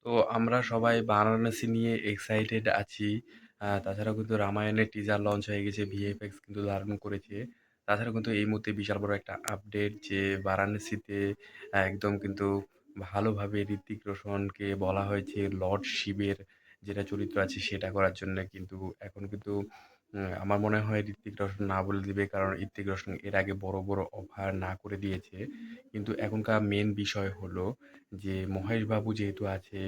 তো আমরা সবাই বারাণসী নিয়ে এক্সাইটেড আছি। তাছাড়াও কিন্তু রামায়ণের টিজার লঞ্চ হয়ে গেছে। ভিএফএক্স কিন্তু দারুণ করেছে। তাছাড়াও কিন্তু এই মুহূর্তে বিশাল বড় একটা আপডেট যে বারাণসীতে একদম কিন্তু ভালোভাবে ঋত্বিক রোশনকে বলা হয়েছে লর্ড শিবের যেটা চরিত্র আছে সেটা করার জন্য। কিন্তু এখন কিন্তু আমার মনে হয় ঋত্বিক রোশন না বলে দিবে, কারণ ঋত্বিক রোশন এর আগে বড় বড় অফার না করে দিয়েছে। কিন্তু এখনকার মেন বিষয় হলো যে মহেশ বাবু যেহেতু আছে,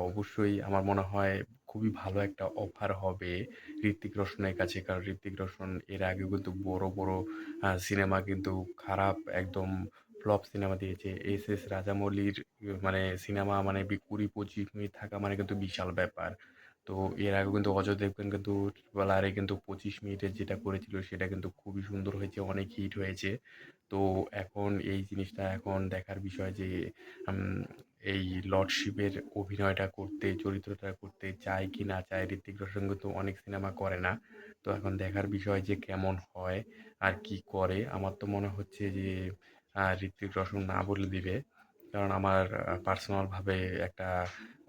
অবশ্যই আমার মনে হয় খুবই ভালো একটা অফার হবে ঋত্বিক রোশনের কাছে। কারণ ঋত্বিক রোশন এর আগে কিন্তু বড় বড় সিনেমা কিন্তু খারাপ একদম ফ্লপ সিনেমা দিয়েছে। এস এস রাজামৌলির মানে সিনেমা মানে 20-25 মিনিট থাকা মানে কিন্তু বিশাল ব্যাপার। তো এর আগে কিন্তু অজয় দেবগন কিন্তু ট্রিপল আর কিন্তু 25 মিনিটের যেটা করেছিল সেটা কিন্তু খুবই সুন্দর হয়েছে, অনেক হিট হয়েছে। তো এখন এই জিনিসটা এখন দেখার বিষয় যে উম, এই লর্ডশিপের অভিনয়টা করতে, চরিত্রটা করতে চায় কি না চায়। ঋত্বিক রোশন কিন্তু অনেক সিনেমা করে না। তো এখন দেখার বিষয় যে কেমন হয় আর কি করে। আমার তো মনে হচ্ছে যে ঋত্বিক রোশন না বলে দিবে, কারণ আমার পার্সোনালভাবে একটা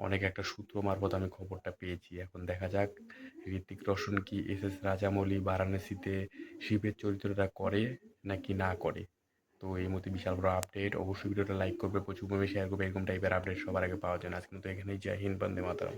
অনেক একটা সূত্র মারফত আমি খবরটা পেয়েছি। এখন দেখা যাক ঋত্বিক রোশন কি এস এস রাজামৌলি বারাণসীতে শিবের চরিত্রটা করে নাকি না করে। তো এই মুহূর্তে বিশাল বড় আপডেট। অবশ্যই ভিডিওটা লাইক করবে, প্রচুর পরিমাণে শেয়ার করবে এরকম টাইপের আপডেট সবার আগে পাওয়ার জন্য। আজকে মতো এখানেই, জয় হিন্দ, বন্দে মাতরম।